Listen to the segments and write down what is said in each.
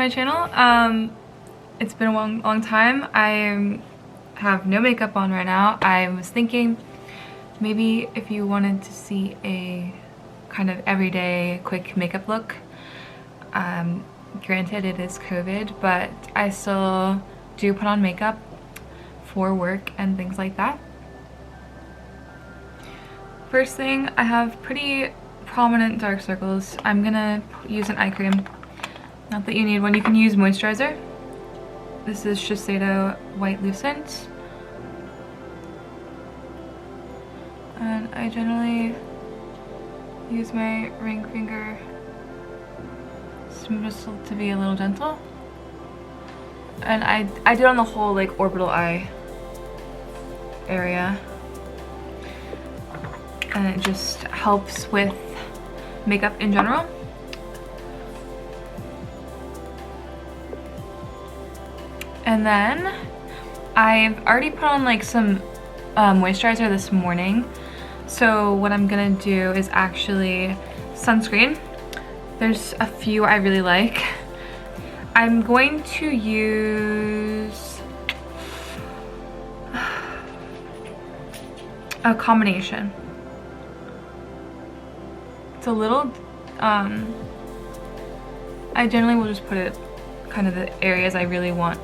my channel. It's been a long time. I have no makeup on right now. I was thinking maybe if you wanted to see a kind of everyday quick makeup look, granted it is COVID, but I still do put on makeup for work and things like that. First thing, I have pretty prominent dark circles. I'm gonna use an eye cream. Not that you need one, you can use moisturizer. This is Shiseido White Lucent. And I generally use my ring finger just to be a little gentle. And I do it on the whole like orbital eye area. And it just helps with makeup in general. And then I've already put on like some moisturizer this morning. So what I'm gonna do is actually sunscreen. There's a few I really like. I'm going to use a combination. It's a little, I generally will just put it kind of the areas I really want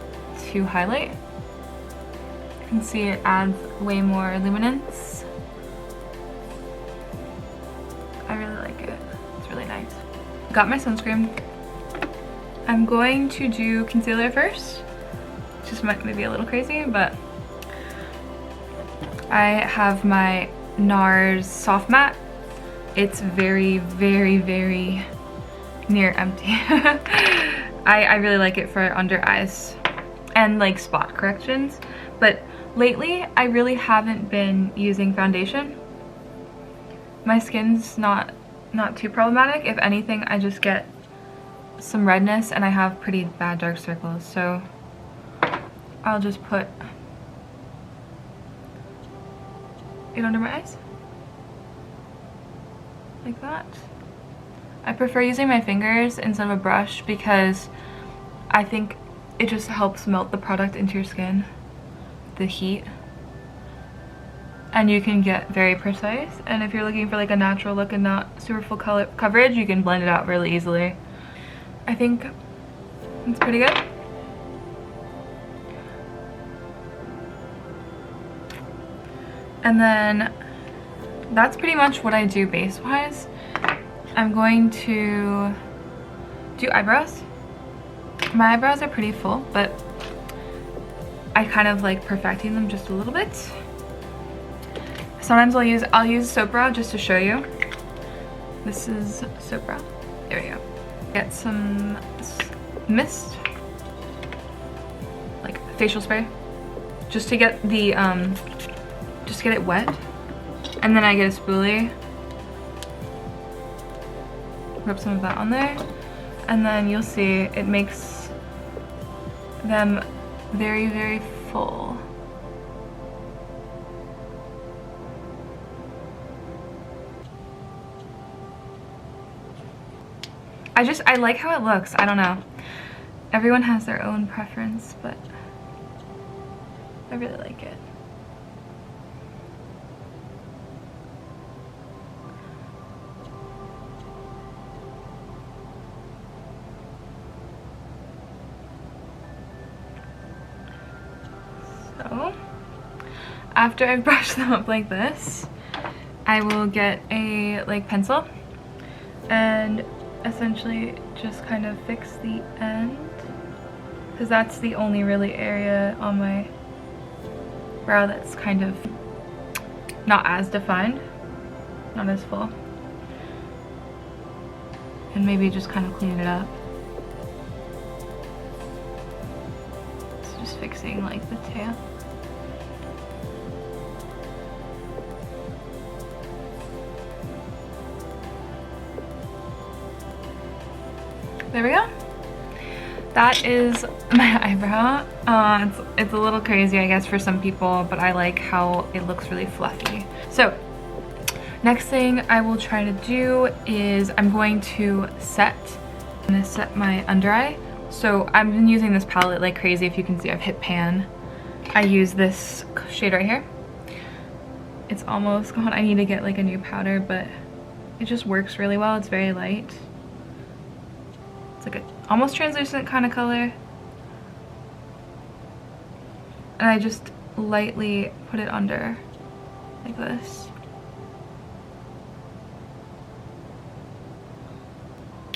to highlight. You can see it adds way more luminance. I really like it. It's really nice. Got my sunscreen. I'm going to do concealer first. Just maybe a little crazy, but I have my NARS Soft Matte. It's very, very, very near empty. I really like it for under eyes and like spot corrections, but lately I really haven't been using foundation. My skin's not too problematic. If anything, I just get some redness and I have pretty bad dark circles, so I'll just put it under my eyes like that. I prefer using my fingers instead of a brush because I think it just helps melt the product into your skin, the heat, and you can get very precise. And if you're looking for like a natural look and not super full color coverage, you can blend it out really easily. I think it's pretty good. And then that's pretty much what I do base wise. I'm going to do eyebrows. My eyebrows are pretty full, but I kind of like perfecting them just a little bit. Sometimes I'll use soap brow just to show you. This is soap brow. There we go. Get some mist, like facial spray, just to get the just get it wet. And then I get a spoolie, rub some of that on there, and then you'll see it makes them very, very full. I like how it looks. I don't know. Everyone has their own preference, but I really like it. So, after I've brushed them up like this, I will get a like pencil and essentially just kind of fix the end, because that's the only really area on my brow that's kind of not as defined, not as full. And maybe just kind of clean it up. So just fixing like the tail. There we go. That is my eyebrow. It's a little crazy, I guess, for some people, but I like how it looks really fluffy. So next thing I will try to do is I'm going to set my under eye So I've been using this palette like crazy. If you can see, I've hit pan. I use this shade right here. It's almost gone. I need to get like a new powder, but it just works really well. It's very light. It's like a almost translucent kind of color. And I just lightly put it under like this.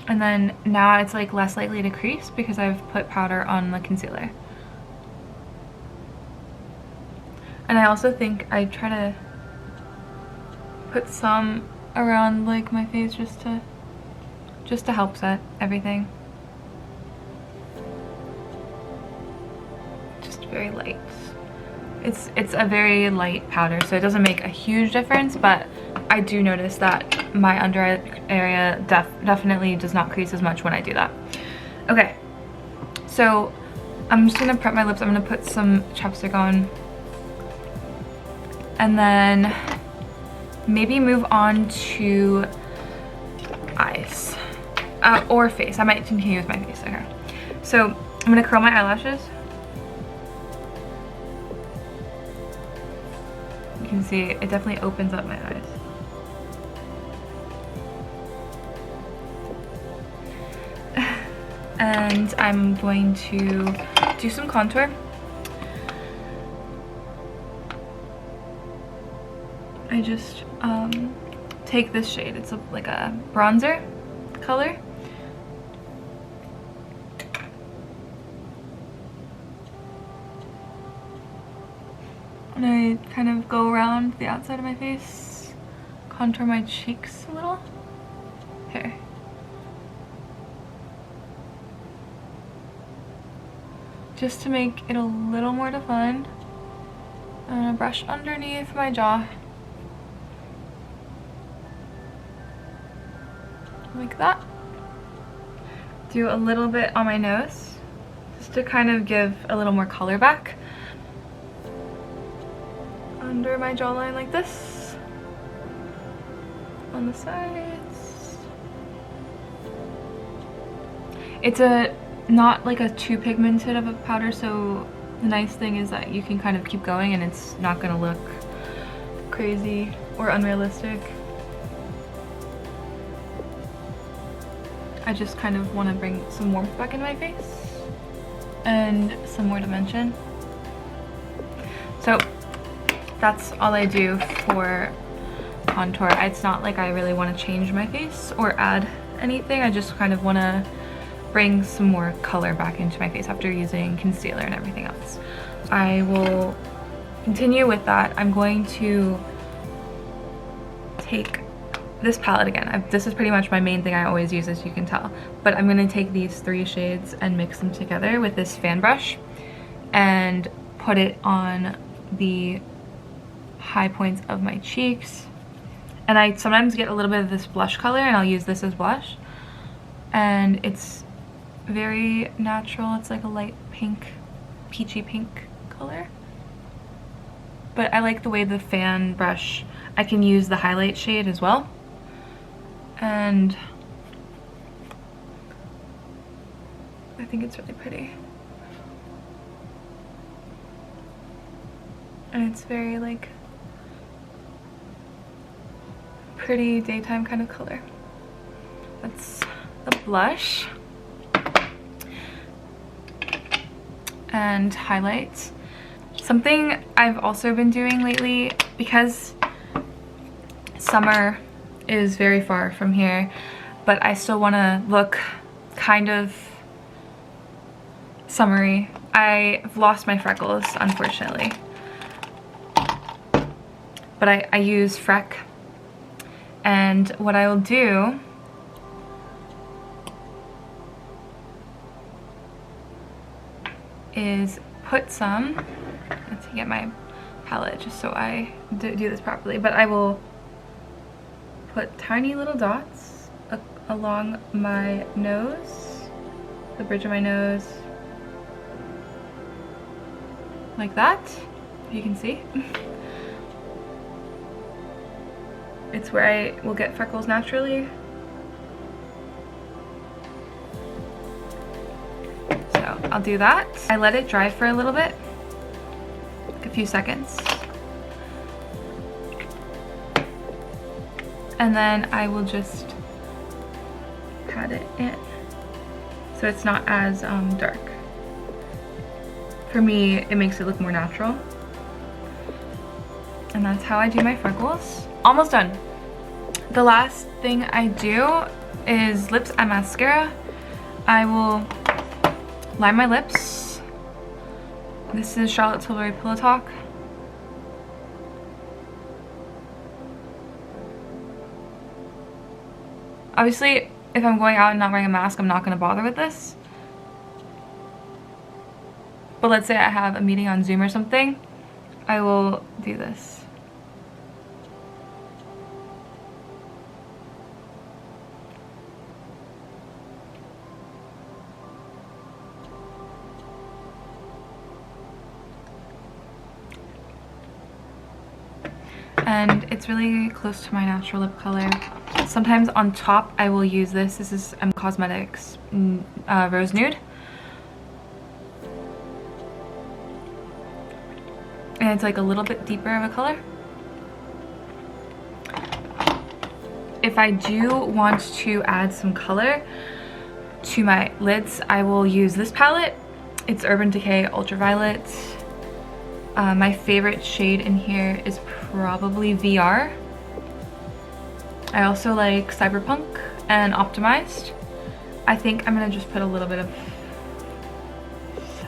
And then now it's like less likely to crease because I've put powder on the concealer. And I also think I try to put some around like my face just to help set everything. Just very light. It's a very light powder, so it doesn't make a huge difference, but I do notice that my under area definitely does not crease as much when I do that. Okay, so I'm just gonna prep my lips. I'm gonna put some chapstick on, and then maybe move on to eyes or face. I might continue with my face. Okay, so I'm gonna curl my eyelashes. You can see it definitely opens up my eyes. And I'm going to do some contour. I just take this shade. It's like a bronzer color. And I kind of go around the outside of my face, contour my cheeks a little. Here. Just to make it a little more defined. I'm gonna brush underneath my jaw. Like that. Do a little bit on my nose, just to kind of give a little more color back. Under my jawline like this. On the sides. It's not like a too pigmented of a powder, so the nice thing is that you can kind of keep going and it's not gonna look crazy or unrealistic. I just kind of want to bring some warmth back into my face and some more dimension. So that's all I do for contour. It's not like I really want to change my face or add anything. I just kind of want to bring some more color back into my face after using concealer and everything else. I will continue with that. I'm going to take this palette again. This is pretty much my main thing I always use, as you can tell. But I'm going to take these 3 shades and mix them together with this fan brush and put it on the high points of my cheeks. And I sometimes get a little bit of this blush color and I'll use this as blush. And it's very natural. It's like a light pink, peachy pink color. But I like the way the fan brush, I can use the highlight shade as well. And I think it's really pretty. And it's very like pretty daytime kind of color. That's the blush. And highlights. Something I've also been doing lately, because summer is very far from here, but I still want to look kind of summery. I've lost my freckles, unfortunately. But I use Freck. And what I will do is put some, let's get my palette just so I do this properly, but I will put tiny little dots along my nose, the bridge of my nose, like that, if you can see. It's where I will get freckles naturally. I'll do that. I let it dry for a little bit, like a few seconds. And then I will just pat it in so it's not as dark. For me, it makes it look more natural. And that's how I do my freckles. Almost done. The last thing I do is lips and mascara. I will line my lips. This is Charlotte Tilbury Pillow Talk. Obviously, if I'm going out and not wearing a mask, I'm not going to bother with this. But let's say I have a meeting on Zoom or something, I will do this. And it's really close to my natural lip color. Sometimes on top I will use this. This is Cosmetics Rose Nude. And it's like a little bit deeper of a color. If I do want to add some color to my lids, I will use this palette. It's Urban Decay Ultraviolet. My favorite shade in here is probably VR. I also like Cyberpunk and Optimized. I think I'm gonna just put a little bit of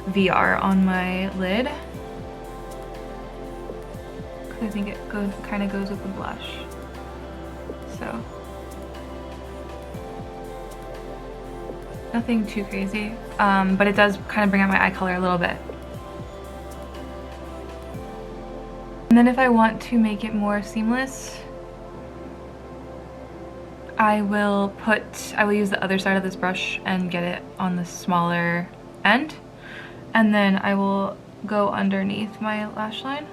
VR on my lid. I think it kind of goes with the blush. So, nothing too crazy, but it does kind of bring out my eye color a little bit. And then if I want to make it more seamless, I will use the other side of this brush and get it on the smaller end. And then I will go underneath my lash line.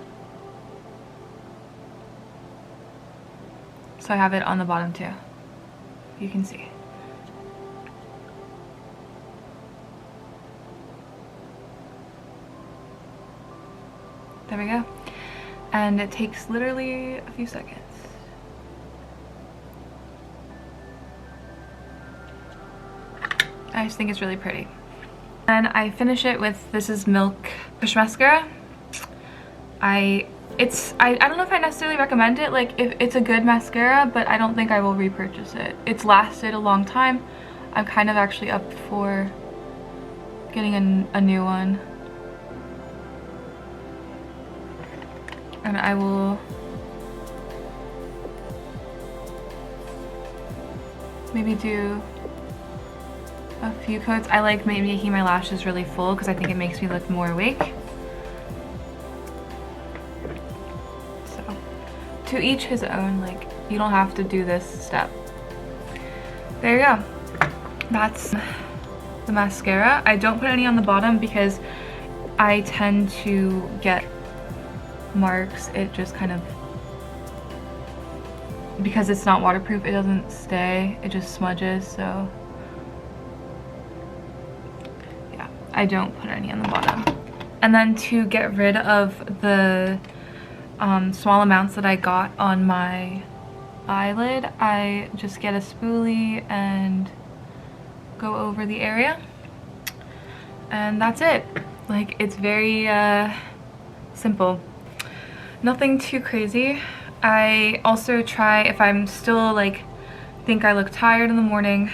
So I have it on the bottom too. You can see. There we go. And it takes literally a few seconds. I just think it's really pretty. And I finish it with, this is Milk Push Mascara. I don't know if I necessarily recommend it. Like, if it's a good mascara, but I don't think I will repurchase it. It's lasted a long time. I'm kind of actually up for getting a new one. And I will maybe do a few coats. I like making my lashes really full because I think it makes me look more awake. So, to each his own. Like, you don't have to do this step. There you go. That's the mascara. I don't put any on the bottom because I tend to get marks. It just kind of, because it's not waterproof, it doesn't stay, it just smudges. So yeah, I don't put any on the bottom. And then to get rid of the small amounts that I got on my eyelid, I just get a spoolie and go over the area, and that's it. Like, it's very simple. Nothing too crazy. I also try, if I'm still like, think I look tired in the morning,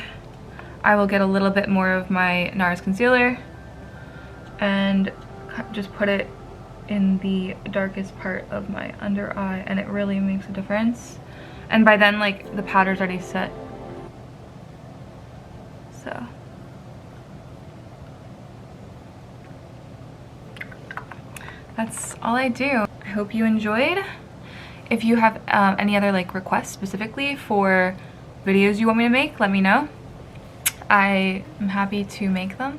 I will get a little bit more of my NARS concealer and just put it in the darkest part of my under eye, and it really makes a difference. And by then, like, the powder's already set. So. That's all I do. I hope you enjoyed. If you have any other like requests specifically for videos you want me to make, let me know. I am happy to make them.